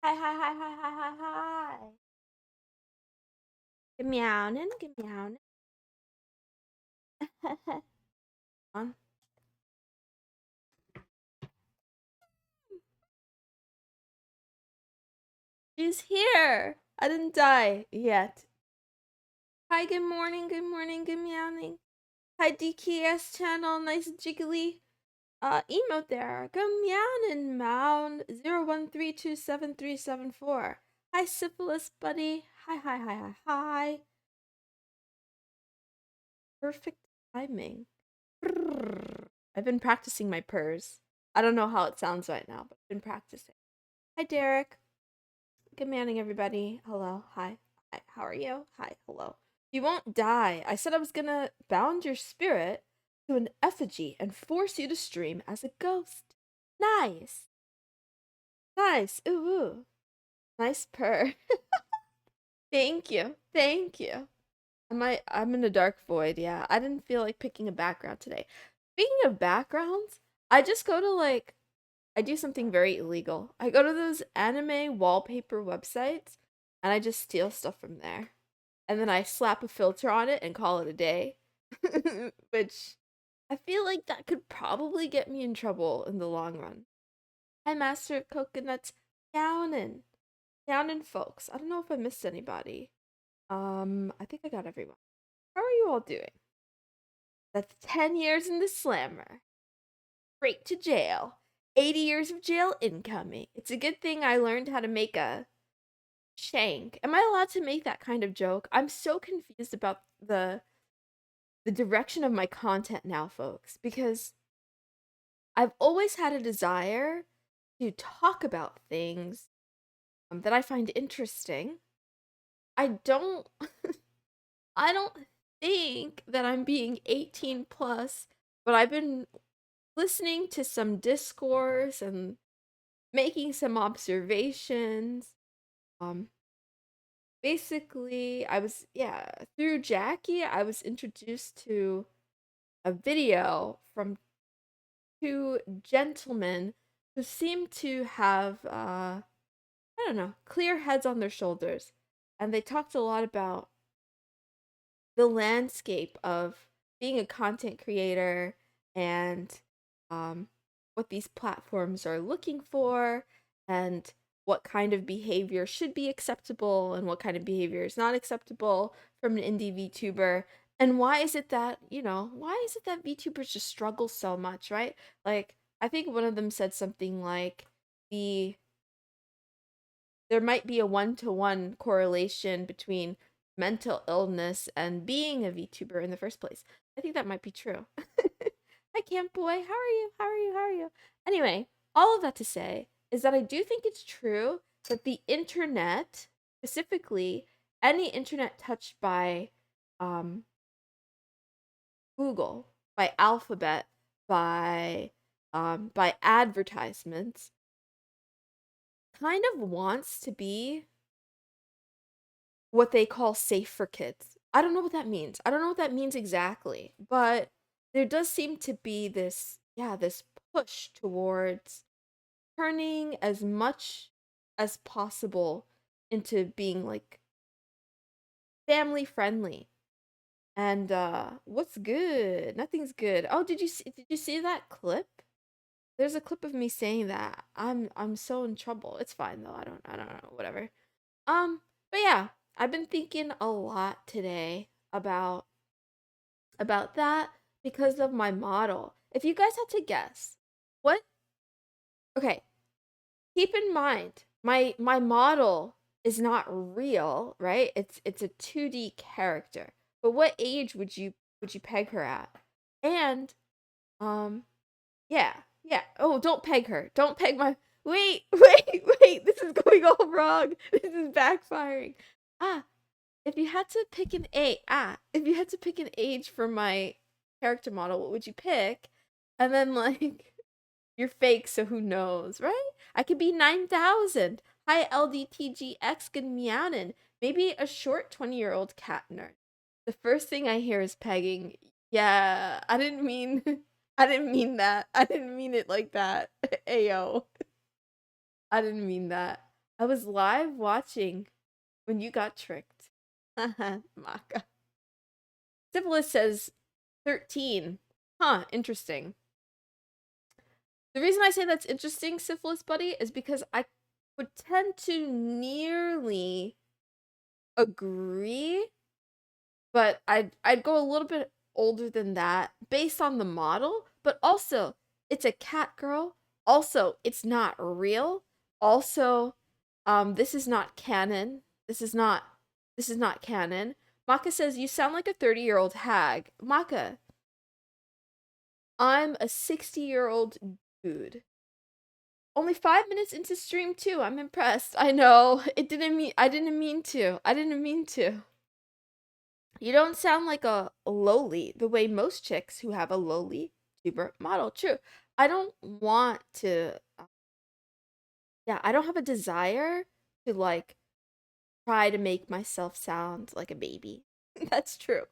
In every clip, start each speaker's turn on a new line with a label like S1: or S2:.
S1: Hi, hi, hi, hi, hi, hi, hi. Good meowing, good meowing. On. She's here. I didn't die yet. Hi, good morning, good morning, good meowing. Hi, DKS channel, nice jiggly emote there. Good meowing, mound 01327374. Hi, syphilis buddy. Hi, hi, hi, hi, hi. Perfect timing. I've been practicing my purrs. I don't know how it sounds right now, but I've been practicing. Hi, Derek. Good morning, everybody. Hello. Hi. Hi. How are you? Hi. Hello. You won't die. I said I was gonna bound your spirit to an effigy and force you to stream as a ghost. Nice. Nice. Ooh. Ooh. Nice purr. Thank you. Thank you. I'm in a dark void, yeah. I didn't feel like picking a background today. Speaking of backgrounds, I just go to I do something very illegal. I go to those anime wallpaper websites and I just steal stuff from there. And then I slap a filter on it and call it a day. Which I feel like that could probably get me in trouble in the long run. Hi, Master of Coconuts. Downin. Downin, folks. I don't know if I missed anybody. I think I got everyone. How are you all doing? That's 10 years in the slammer. Straight to jail. 80 years of jail incoming. It's a good thing I learned how to make a shank. Am I allowed to make that kind of joke? I'm so confused about the direction of my content now, folks, because I've always had a desire to talk about things that I find interesting. I don't I don't think that I'm being 18 plus, but I've been listening to some discourse and making some observations. Um, basically, through Jackie, I was introduced to a video from two gentlemen who seem to have, I don't know, clear heads on their shoulders. And they talked a lot about the landscape of being a content creator and um, what these platforms are looking for and what kind of behavior should be acceptable and what kind of behavior is not acceptable from an indie VTuber. And why is it that, why is it that VTubers just struggle so much, right? Like, I think one of them said something like the there might be a one-to-one correlation between mental illness and being a VTuber in the first place. I think that might be true. Hi, Camp Boy. How are you? How are you? How are you? Anyway, all of that to say is that I do think it's true that the internet, specifically any internet touched by Google, by Alphabet, by advertisements, kind of wants to be what they call safe for kids. I don't know what that means. I don't know what that means exactly, but there does seem to be this push towards turning as much as possible into being like family friendly. And what's good? Nothing's good. Oh, did you see that clip? There's a clip of me saying that. I'm so in trouble. It's fine though. I don't know, whatever. Um, but yeah, I've been thinking a lot today about that because of my model. If you guys had to guess, what okay, keep in mind, my model is not real, right? It's a 2D character. But what age would you peg her at? And um yeah, yeah. Oh, don't peg her. Don't peg my wait, wait. This is going all wrong. This is backfiring. Ah, if you had to pick an age for my character model, what would you pick? And then like you're fake, so who knows, right? I could be 9,000. Hi LDTGX, good meowing. Maybe a short 20-year-old cat nerd. The first thing I hear is pegging. Yeah, I didn't mean I didn't mean that. I didn't mean it like that. Ayo. I didn't mean that. I was live watching when you got tricked. Maka. Syphilis says 13. Huh, interesting. The reason I say that's interesting, Syphilis Buddy, is because I would tend to nearly agree, but I'd go a little bit older than that based on the model, but also it's a cat girl. Also, it's not real. Also, this is not canon. This is not canon. Maka says you sound like a 30-year-old hag. Maka, I'm a 60-year-old dude. Only 5 minutes into stream too. I'm impressed. I know. I didn't mean to. I didn't mean to. You don't sound like a lowly the way most chicks who have a lowly tuber model. True. I don't want to yeah, I don't have a desire to like try to make myself sound like a baby. That's true.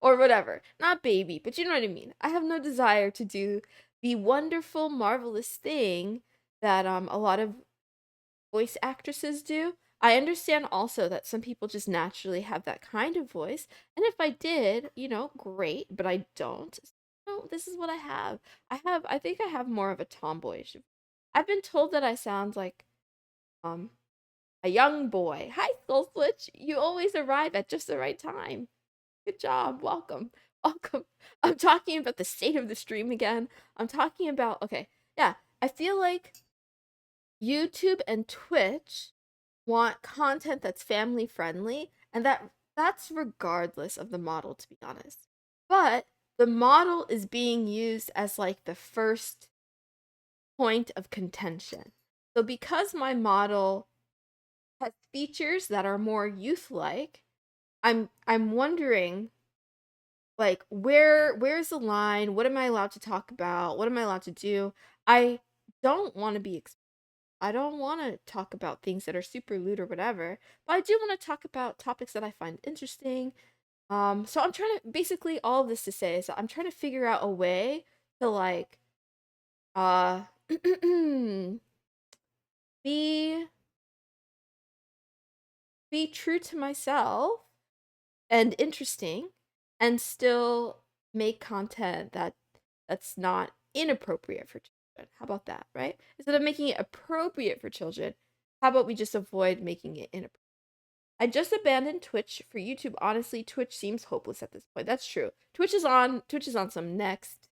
S1: Or whatever. Not baby, but you know what I mean. I have no desire to do the wonderful, marvelous thing that a lot of voice actresses do. I understand also that some people just naturally have that kind of voice. And if I did, great, but I don't. No, this is what I have. I think I have more of a tomboyish. I've been told that I sound like um a young boy. Hi, Soul Switch. You always arrive at just the right time. Good job. Welcome. Welcome. I'm talking about the state of the stream again. I'm talking about, okay, yeah, I feel like YouTube and Twitch want content that's family friendly, and that's regardless of the model, to be honest. But the model is being used as like the first point of contention. So because my model has features that are more youth-like, I'm wondering like where's the line? What am I allowed to talk about? What am I allowed to do? I don't want to be I don't want to talk about things that are super lewd or whatever, but I do want to talk about topics that I find interesting. So I'm trying to basically all of this to say is I'm trying to figure out a way to like uh be be true to myself and interesting and still make content that's not inappropriate for children. How about that, right? Instead of making it appropriate for children, how about we just avoid making it inappropriate? I just abandoned Twitch for YouTube. Honestly, Twitch seems hopeless at this point. That's true. Twitch is on some next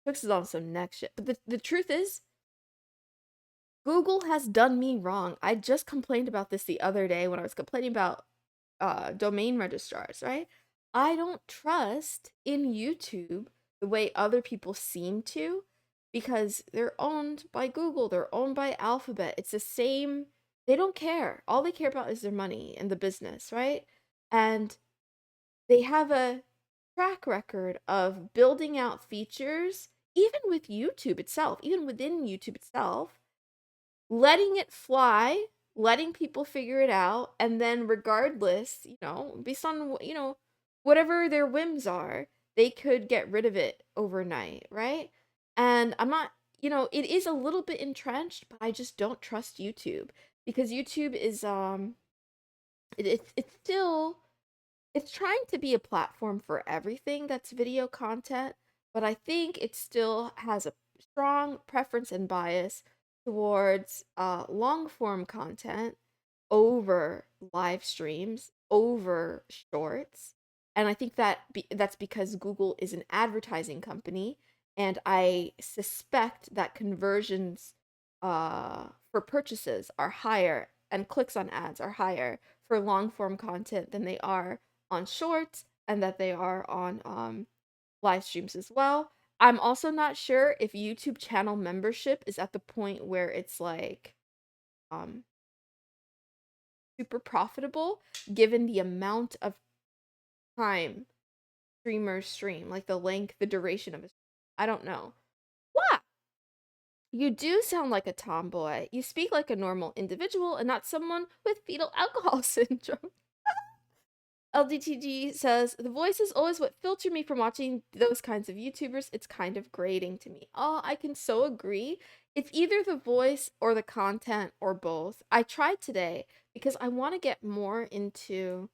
S1: shit. But the truth is, Google has done me wrong. I just complained about this the other day when I was complaining about domain registrars, right? I don't trust in YouTube the way other people seem to because they're owned by Google, they're owned by Alphabet. It's the same, they don't care. All they care about is their money and the business, right? And they have a track record of building out features even with YouTube itself, even within YouTube itself, letting it fly, letting people figure it out, and then regardless, based on whatever their whims are, they could get rid of it overnight, right? And I'm not, it is a little bit entrenched, but I just don't trust YouTube because YouTube is it's still it's trying to be a platform for everything that's video content, but I think it still has a strong preference and bias towards long form content over live streams, over shorts. And I think that's because Google is an advertising company, and I suspect that conversions for purchases are higher and clicks on ads are higher for long form content than they are on shorts and that they are on live streams as well. I'm also not sure if YouTube channel membership is at the point where it's like um super profitable given the amount of time streamers stream, like the length, the duration of a I don't know. What? You do sound like a tomboy. You speak like a normal individual and not someone with fetal alcohol syndrome. LDTG says, the voice is always what filtered me from watching those kinds of YouTubers. It's kind of grating to me. Oh, I can so agree. It's either the voice or the content or both. I tried today because I want to get more into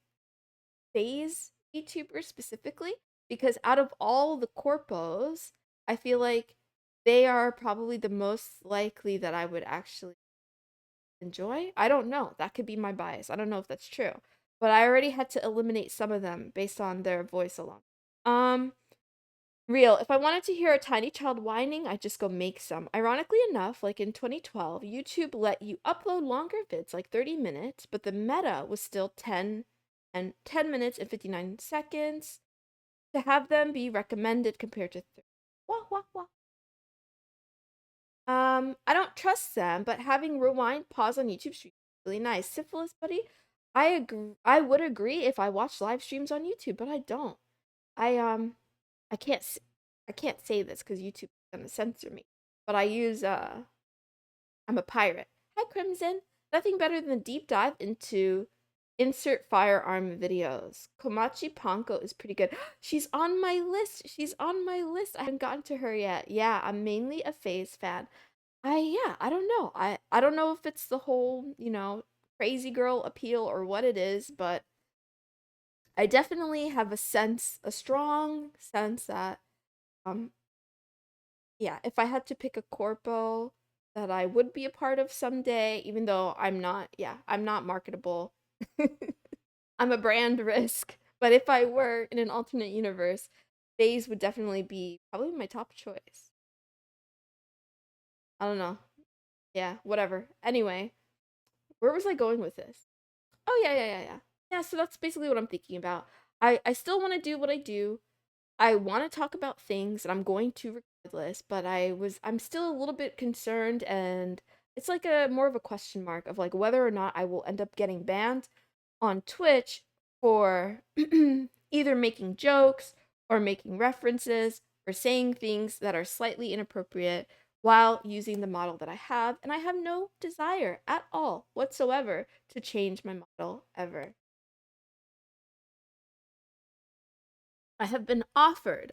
S1: phase VTuber specifically because out of all the corpos, I feel like they are probably the most likely that I would actually enjoy. I don't know. That could be my bias. I don't know if that's true. But I already had to eliminate some of them based on their voice alone. Um Real, if I wanted to hear a tiny child whining, I'd just go make some. Ironically enough, like in 2012, YouTube let you upload longer vids, like 30 minutes, but the meta was still 10 minutes and 59 seconds to have them be recommended compared to 30. Wah, wah, wah. I don't trust them, but having rewind pause on YouTube stream is really nice. Syphilis, buddy, I agree. I would agree if I watched live streams on YouTube, but I don't. I I can't I can't say this because YouTube's gonna censor me. But I use I'm a pirate. Hi Crimson. Nothing better than a deep dive into insert firearm videos. Komachi Ponko is pretty good. She's on my list. She's on my list. I haven't gotten to her yet. Yeah, I'm mainly a FaZe fan. I don't know. I don't know if it's the whole, crazy girl appeal or what it is, but I definitely have a strong sense that um yeah, if I had to pick a corpo that I would be a part of someday, even though I'm not marketable. I'm a brand risk. But if I were in an alternate universe, FaZe would definitely be probably my top choice. I don't know. Yeah, whatever. Anyway, where was I going with this? Oh yeah. Yeah, so that's basically what I'm thinking about. I still want to do what I do. I want to talk about things and I'm going to regardless, but I'm still a little bit concerned and it's like a more of a question mark of like whether or not I will end up getting banned on Twitch for either making jokes or making references or saying things that are slightly inappropriate while using the model that I have, and I have no desire at all whatsoever to change my model ever. I have been offered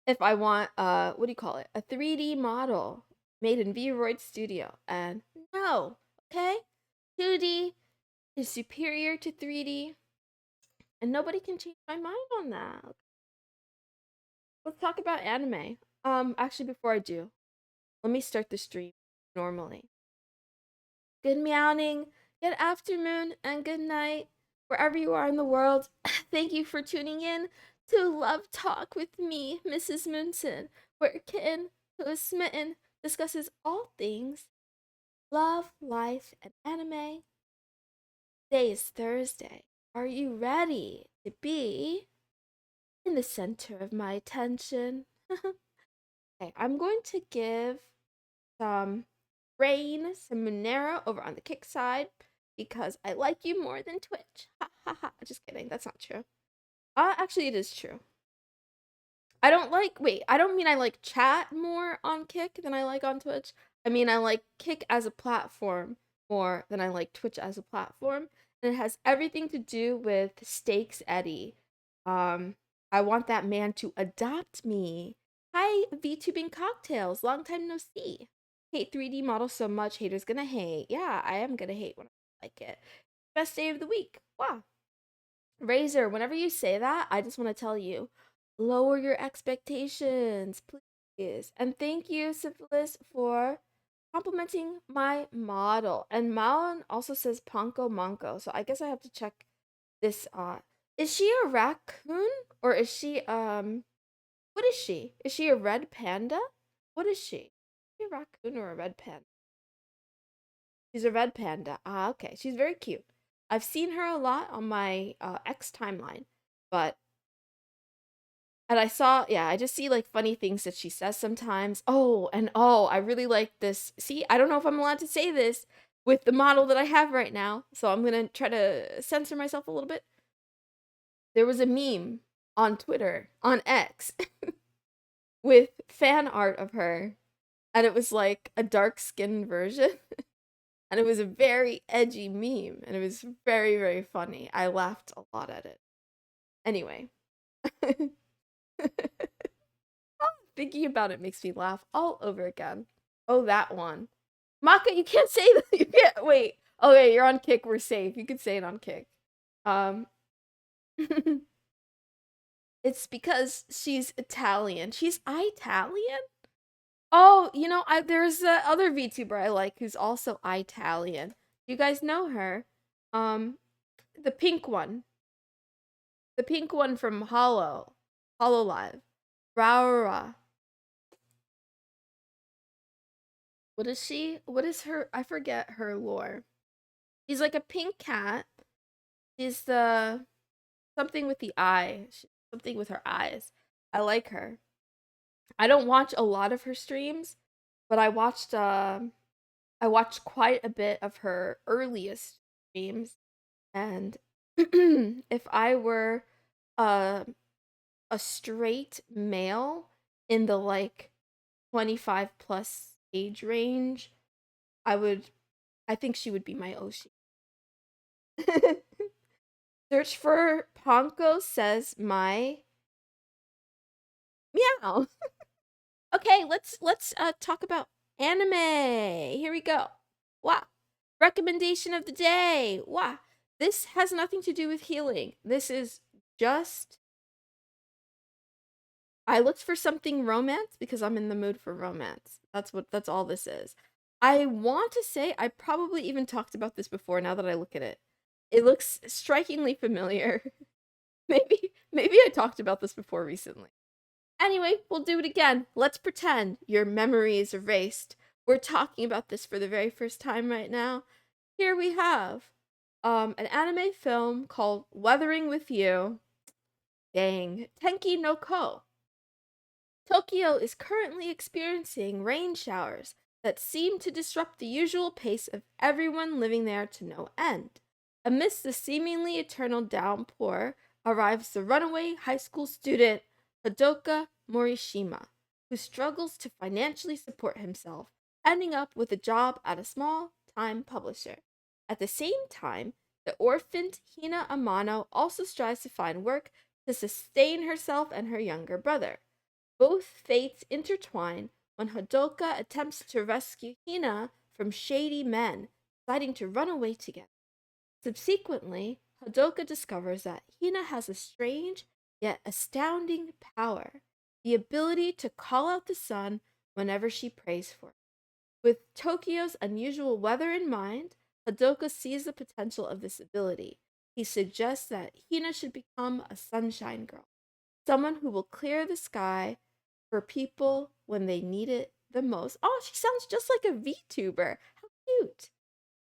S1: if I want what do you call it? A 3D model made in VRoid Studio. And no, okay? 2D is superior to 3D, and nobody can change my mind on that. Let's talk about anime. Actually before I do, let me start the stream normally. Good meowing, good afternoon, and good night, wherever you are in the world. Thank you for tuning in to Love Talk with me, Mrs. Moonson, where a kitten who is smitten discusses all things love, life, and anime. Today is Thursday. Are you ready to be in the center of my attention? Okay, I'm going to give some Rain, some Monero over on the kick side because I like you more than Twitch. Ha ha ha. Just kidding. That's not true. Actually, it is true. I don't mean I like chat more on Kick than I like on Twitch. I mean, I like Kick as a platform more than I like Twitch as a platform. And it has everything to do with Stakes Eddie. Um, I want that man to adopt me. Hi, VTubing Cocktails. Long time no see. Hate 3D models so much, haters gonna hate. Yeah, I am gonna hate when I like it. Best day of the week. Wow. Razor, whenever you say that, I just want to tell you, lower your expectations, please. And thank you, Syphilis, for complimenting my model. And Malin also says Ponko Monko, so I guess I have to check this. Is she a raccoon or is she what is she? Is she a red panda? What is she? Is she a raccoon or a red panda? She's a red panda. Ah, okay. She's very cute. I've seen her a lot on my X timeline, but and I just see like funny things that she says sometimes. Oh, I really like this. See, I don't know if I'm allowed to say this with the model that I have right now, so I'm gonna try to censor myself a little bit. There was a meme on Twitter, on X, with fan art of her, and it was like a dark skinned version. And it was a very edgy meme, and it was very, very funny. I laughed a lot at it. Anyway. Thinking about it makes me laugh all over again. Oh, that one. Maka, you can't say that. You can't. Wait. Oh, yeah, you're on Kick. We're safe. You can say it on Kick. It's because she's Italian. She's Italian? Oh, you know, there's a other VTuber I like who's also Italian. You guys know her? Um, the pink one. The pink one from Hollow Live. Raura. What is she? What is her? I forget her lore. She's like a pink cat. She's the something with the eye. Something with her eyes. I like her. I don't watch a lot of her streams, but I watched quite a bit of her earliest streams, and if I were uh, a straight male in the like 25 plus age range, I think she would be my Oshi. Search for Ponko says my meow. Okay, let's talk about anime. Here we go. Wow. Recommendation of the day. Wow. This has nothing to do with healing. This is just I looked for something romance because I'm in the mood for romance. That's all this is. I want to say I probably even talked about this before now that I look at it. It looks strikingly familiar. Maybe I talked about this before recently. Anyway, we'll do it again. Let's pretend your memory is erased. We're talking about this for the very first time right now. Here we have an anime film called Weathering with You. Dang. Tenki no Ko. Tokyo is currently experiencing rain showers that seem to disrupt the usual pace of everyone living there to no end. Amidst the seemingly eternal downpour arrives the runaway high school student Hadoka Morishima, who struggles to financially support himself, ending up with a job at a small-time publisher. At the same time, the orphaned Hina Amano also strives to find work to sustain herself and her younger brother. Both fates intertwine when Hadoka attempts to rescue Hina from shady men, deciding to run away together. Subsequently, Hadoka discovers that Hina has a strange yet astounding power, the ability to call out the sun whenever she prays for it. With Tokyo's unusual weather in mind, Hadoka sees the potential of this ability. He suggests that Hina should become a sunshine girl, someone who will clear the sky for people when they need it the most. Oh, she sounds just like a VTuber. How cute.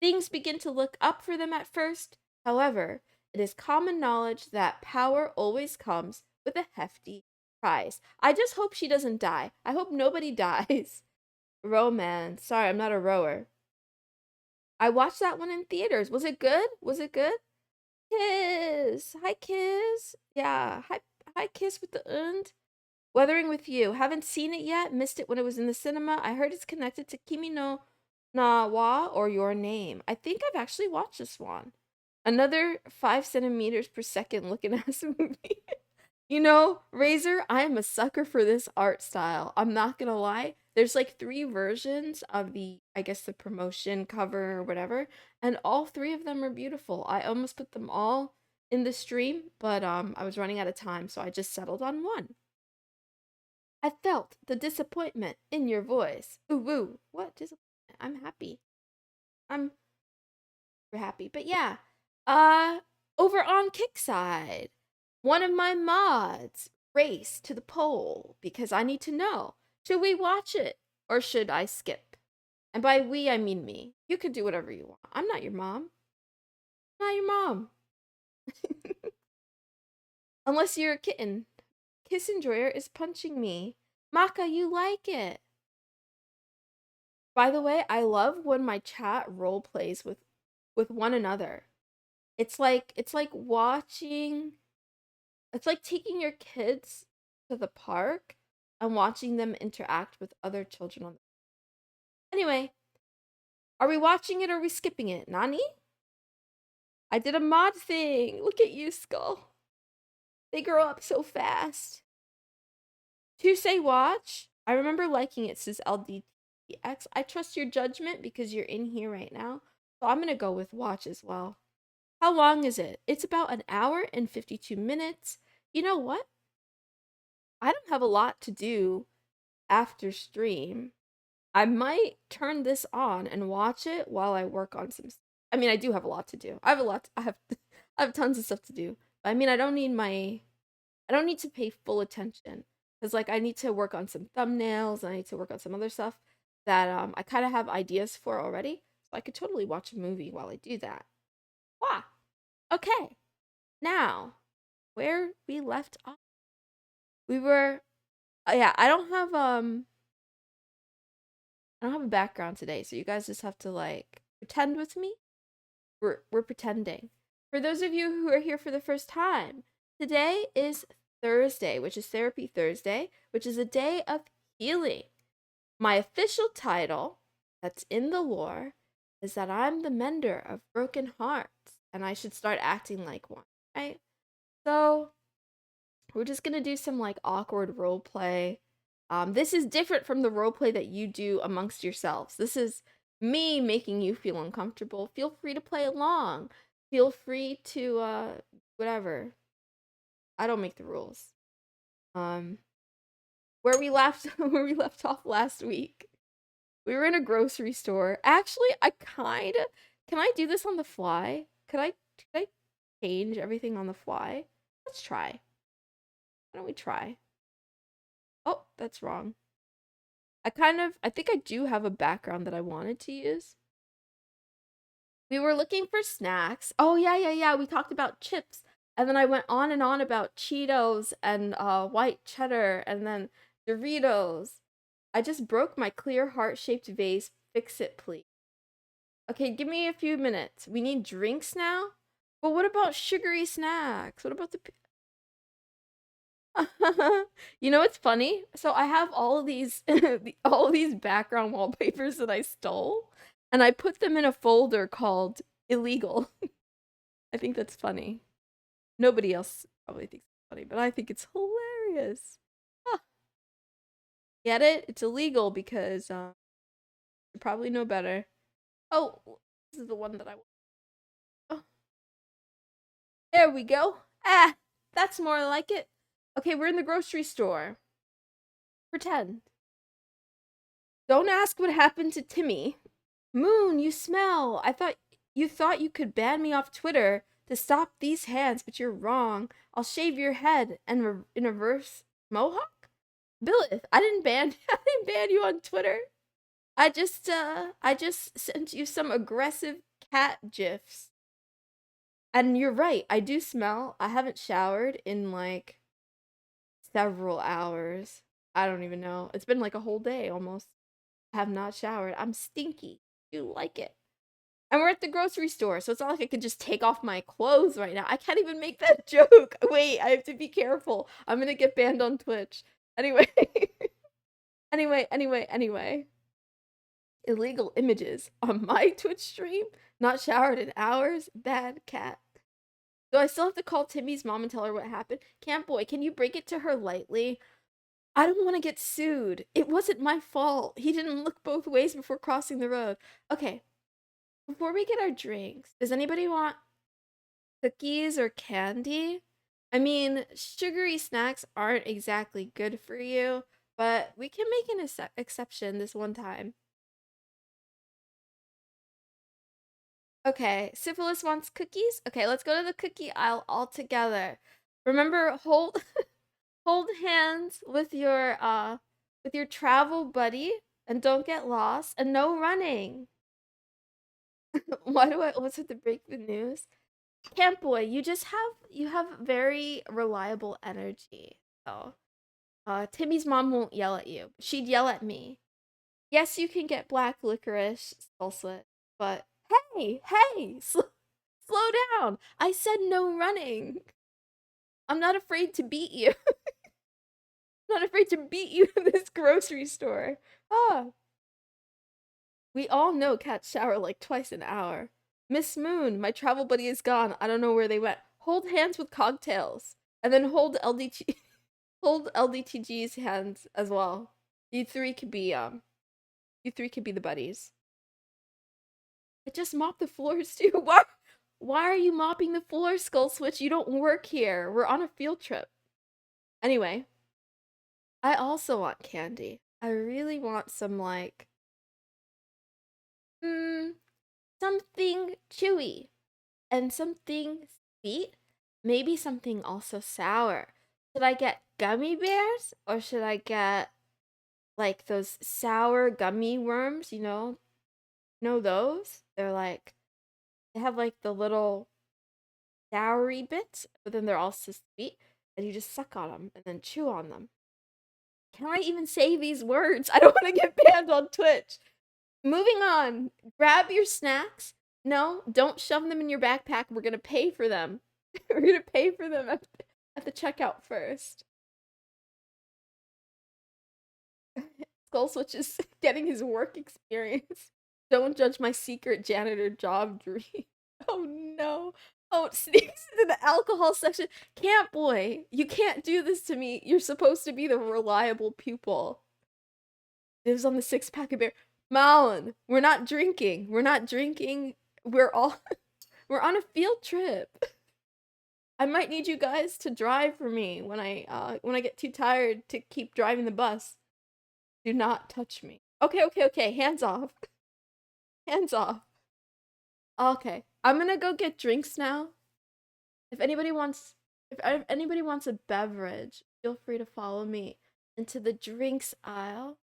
S1: Things begin to look up for them at first. However, it is common knowledge that power always comes with a hefty price. I just hope she doesn't die. I hope nobody dies. Romance. Sorry, I'm not a rower. I watched that one in theaters. Was it good? Was it good? Kiss. Hi, Kiss. Yeah. Hi, Kiss with the und. Weathering with You. Haven't seen it yet. Missed it when it was in the cinema. I heard it's connected to Kimi no Na wa or Your Name. I think I've actually watched this one. Another 5 centimeters per second looking ass movie. You know, Razor, I am a sucker for this art style. I'm not gonna lie. There's like 3 versions of I guess the promotion cover or whatever, and all 3 of them are beautiful. I almost put them all in the stream, but I was running out of time, so I just settled on one. I felt the disappointment in your voice. Ooh, woo. What disappointment? I'm happy. I'm happy. But yeah, over on Kickside, one of my mods raced to the poll because I need to know, should we watch it or should I skip? And by we, I mean me. You can do whatever you want. I'm not your mom. I'm not your mom. Unless you're a kitten. Kiss Enjoyer is punching me. Maka, you like it. By the way, I love when my chat role plays with one another. It's like watching it's like taking your kids to the park and watching them interact with other children on the Anyway, are we watching it or are we skipping it? Nani? I did a mod thing. Look at you, Skull. They grow up so fast. To say watch, I remember liking it, says LDTX. I trust your judgment because you're in here right now. So I'm gonna go with watch as well. How long is it? It's about an hour and 52 minutes. You know what? I don't have a lot to do after stream. I might turn this on and watch it while I work on some. I mean, I do have a lot to do. I have a lot. I have I have tons of stuff to do. But I mean, I don't need to pay full attention because like I need to work on some thumbnails and I need to work on some other stuff that I kind of have ideas for already. So I could totally watch a movie while I do that. Wow. Okay. Now, where we left off. We were yeah, I don't have a background today, so you guys just have to like pretend with me. We're pretending. For those of you who are here for the first time, today is Thursday, which is Therapy Thursday, which is a day of healing. My official title, that's in the lore, is that I'm the mender of broken hearts, and I should start acting like one, right? So, we're just gonna do some like awkward role play. This is different from the role play that you do amongst yourselves. This is me making you feel uncomfortable. Feel free to play along. Feel free to whatever. I don't make the rules. Um where we left where we left off last week. We were in a grocery store. Actually, I kind of can I do this on the fly? Could I change everything on the fly? Let's try. Why don't we try? Oh, that's wrong. I think I do have a background that I wanted to use. We were looking for snacks. Oh, yeah. We talked about chips. And then I went on and on about Cheetos and white cheddar and then Doritos. I just broke my clear heart-shaped vase. Fix it, please. Okay, give me a few minutes. We need drinks now? But what about sugary snacks? What about the you know what's funny? So I have all of these all of these background wallpapers that I stole, and I put them in a folder called illegal. I think that's funny. Nobody else probably thinks it's funny, but I think it's hilarious. Ah, get it? It's illegal because you probably know better. Oh, this is the one that I want. Oh, there we go. Ah, that's more like it. Okay, we're in the grocery store. Pretend. Don't ask what happened to Timmy. Moon, you smell. You thought you could ban me off Twitter to stop these hands, but you're wrong. I'll shave your head and in a reverse mohawk. Billith, I didn't ban I didn't ban you on Twitter. I just sent you some aggressive cat gifs. And you're right, I do smell. I haven't showered in like several hours. I don't even know. It's been like a whole day almost. I have not showered. I'm stinky. You like it. And we're at the grocery store, so it's not like I could just take off my clothes right now. I can't even make that joke. Wait, I have to be careful. I'm gonna get banned on Twitch. Anyway. Anyway. Illegal images on my Twitch stream? Not showered in hours? Bad cat. Do I still have to call Timmy's mom and tell her what happened? Camp boy, can you break it to her lightly? I don't want to get sued. It wasn't my fault. He didn't look both ways before crossing the road. Okay, before we get our drinks, does anybody want cookies or candy? I mean, sugary snacks aren't exactly good for you, but we can make an exception this one time. Okay, Syphilis wants cookies. Okay, let's go to the cookie aisle all together. Remember, hold hands with your travel buddy and don't get lost and no running. What's with the break the news? Camp boy, you have very reliable energy. So Timmy's mom won't yell at you. She'd yell at me. Yes, you can get black licorice salsa, but slow down. I said no running. I'm not afraid to beat you. I'm not afraid to beat you in this grocery store. Ah. We all know cats shower like twice an hour. Miss Moon, my travel buddy is gone. I don't know where they went. Hold hands with cocktails. And then hold LDTG's hands as well. You three could be the buddies. I just mopped the floors too. Why are you mopping the floor, Skull Switch? You don't work here. We're on a field trip. Anyway, I also want candy. I really want some like something chewy and something sweet. Maybe something also sour. Should I get gummy bears or should I get like those sour gummy worms, you know? Know those? They're like they have like the little soury bits, but then they're also sweet, and you just suck on them and then chew on them. Can I even say these words? I don't want to get banned on Twitch. Moving on. Grab your snacks. No, don't shove them in your backpack. We're gonna pay for them. We're gonna pay for them at the checkout first. Skull Switch is getting his work experience. Don't judge my secret janitor job dream. Oh no. Oh, it sneaks into the alcohol section. Camp boy, you can't do this to me. You're supposed to be the reliable pupil. Lives on the 6-pack of beer. Malin, we're not drinking. We're not drinking. We're on a field trip. I might need you guys to drive for me when I get too tired to keep driving the bus. Do not touch me. Okay. Hands off. Hands off. Okay. I'm gonna go get drinks now. If anybody wants a beverage, feel free to follow me into the drinks aisle.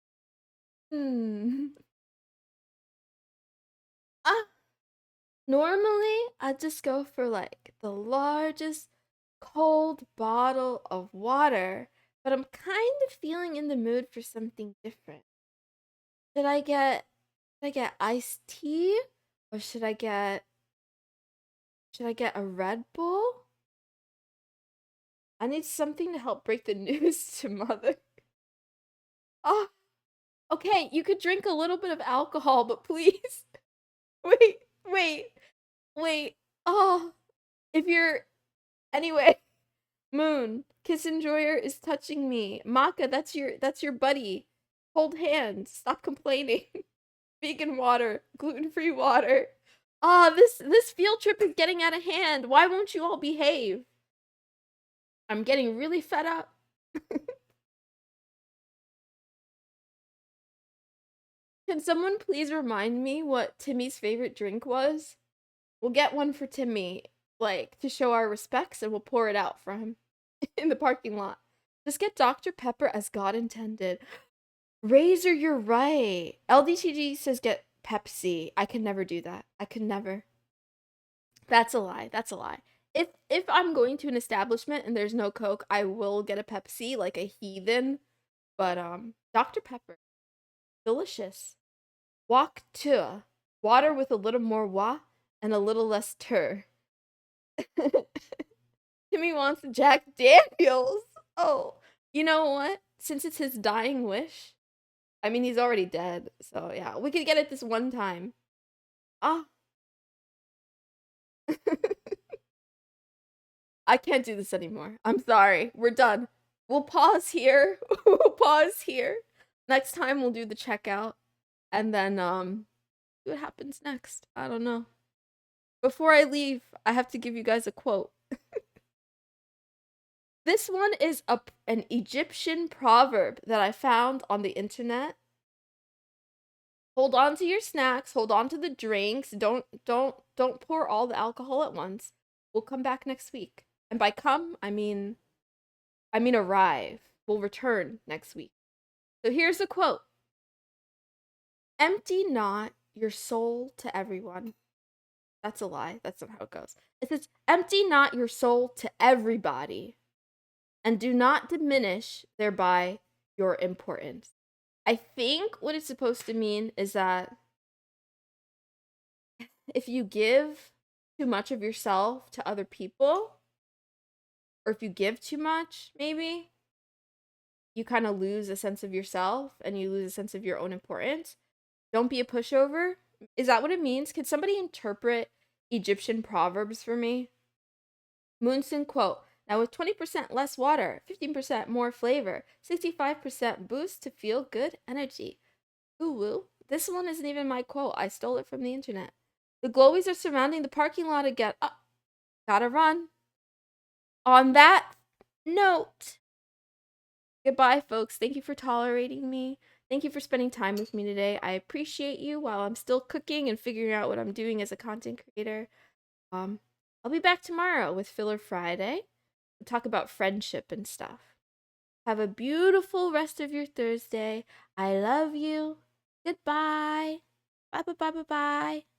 S1: Ah, normally I just go for like the largest cold bottle of water, but I'm kind of feeling in the mood for something different. Should I get iced tea or should I get a Red Bull? I need something to help break the news to mother. Oh, okay, you could drink a little bit of alcohol, but please. Wait. Oh, if you're. Anyway, Moon, Kiss Enjoyer is touching me. Maka, that's your buddy. Hold hands. Stop complaining. Vegan water, gluten-free water. Ah, this field trip is getting out of hand. Why won't you all behave? I'm getting really fed up. Can someone please remind me what Timmy's favorite drink was? We'll get one for Timmy, like, to show our respects, and we'll pour it out for him in the parking lot. Just get Dr. Pepper as God intended. Razor, you're right. LDTG says get Pepsi. I can never do that. I could never. That's a lie. That's a lie. If I'm going to an establishment and there's no Coke, I will get a Pepsi like a heathen. But Dr. Pepper, delicious. Walk to water with a little more wa and a little less tur. Timmy wants Jack Daniels. Oh, you know what? Since it's his dying wish, I mean he's already dead, so yeah, we could get it this one time. Ah. I can't do this anymore. I'm sorry. We're done. We'll pause here. We'll pause here. Next time we'll do the checkout and then see what happens next. I don't know. Before I leave, I have to give you guys a quote. This one is an Egyptian proverb that I found on the internet. Hold on to your snacks, hold on to the drinks. Don't pour all the alcohol at once. We'll come back next week. And by come, I mean arrive. We'll return next week. So here's a quote. Empty not your soul to everyone. That's a lie. That's not how it goes. It says, empty not your soul to everybody, and do not diminish thereby your importance. I think what it's supposed to mean is that if you give too much of yourself to other people, or if you give too much, maybe, you kind of lose a sense of yourself and you lose a sense of your own importance. Don't be a pushover. Is that what it means? Can somebody interpret Egyptian proverbs for me? Moonson quote, Now with 20% less water, 15% more flavor, 65% boost to feel good energy. Ooh woo. This one isn't even my quote. I stole it from the internet. The glowies are surrounding the parking lot again. Oh, gotta run. On that note, goodbye, folks. Thank you for tolerating me. Thank you for spending time with me today. I appreciate you while I'm still cooking and figuring out what I'm doing as a content creator. I'll be back tomorrow with Filler Friday. We'll talk about friendship and stuff. Have a beautiful rest of your Thursday. I love you. Goodbye. Bye bye bye bye bye.